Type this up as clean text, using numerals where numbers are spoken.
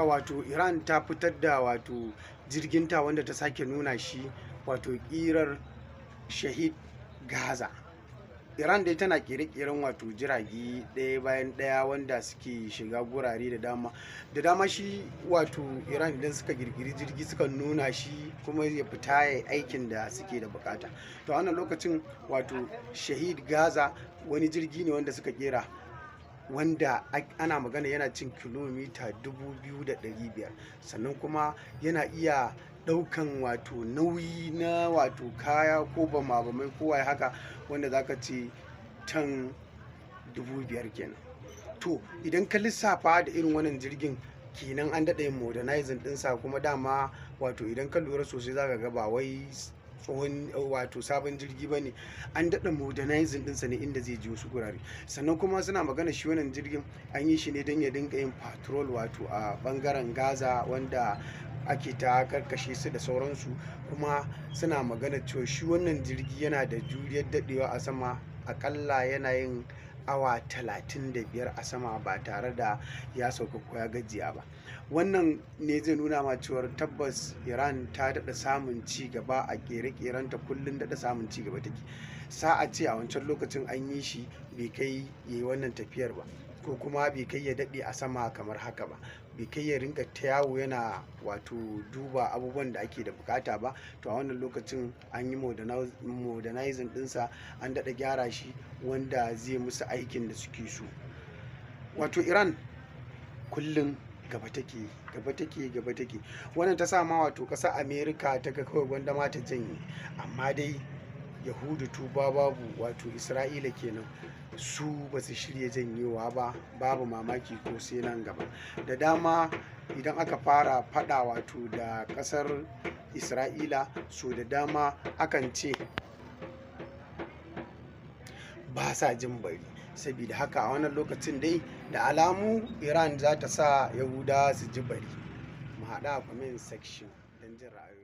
wato Iran ta fitar da wato jirginta wanda ta sake nuna shi wato ƙirar Shahid Gaza. Iran dai tana ƙere-ƙeren wato jirage ɗaya bayan ɗaya wanda suke shiga gurare da dama shi wato Iran idan suka girgiri jirgi suka nuna shi kuma ya fita ya aikin da suke da bukata. To a wannan lokacin wato Shahid Gaza wani jirgi ne wanda suka kera wanda ana magana yana cin kilomita 2,500, sannan kuma yana iya daukan wato nauyi na wato kaya ko bama-bamai ko waye haka wanda zaka ce tan 5,000 kenan. To idan ka lissafa da irin wannan jirgin kenan an daɗa yin modernizing ɗinsa, kuma dama wato idan ka lura sosai zaka ga ba wai tsohon wato sabon jirgi ba ne, an daɗa modernizing ɗinsa ne inda zai je wasu gurare. Sannan kuma suna magana shi wannan jirgin an yi shi ne don ya dinga yin patrol wato a ɓangaren Gaza wanda ake ta karkashe su da sauransu. Kuma suna magana cewa shi wannan jirgi yana da juriyar daɗewa a sama, akalla yana yin awa 35 a sama ba tare da ya sauka ko ya gajiya ba. Wannan ne zai nuna ma cewar tabbas Iran ta daɗa samun ci gaba a ƙere-ƙerenta, kullum daɗa samun ci gaba take. Sa'a ce a wancan lokacin an yi shi bai kai ya yi wannan tafiyar ba, ko kuma bai kai ya daɗe a sama kamar haka ba, bai kai ya rinka ta yawo yana wato duba abubuwan da ake da bukata ba. To a wannan lokacin an yi modernizing ɗinsa, an daɗa gyara shi wanda zai musu aikin da suke so. Wato Iran kullum gaba take. Wannan ta sa ma wato ƙasar America ta ga kawai gwanda ma ta janye, amma dai Yahudu tuba babu, wato Isra'ila kenan, su ba su shirya janyewa ba, babu mamaki ko sai nan gaba. Da dama idan aka fara fada wato da ƙasar Isra'ila, so da dama akan ce ba sa jin bari. Saboda haka a wannan lokacin dai da alamu Iran za ta sa Yahudawa su ji bari. Mu haɗu a comment section don jin ra'ayoyi.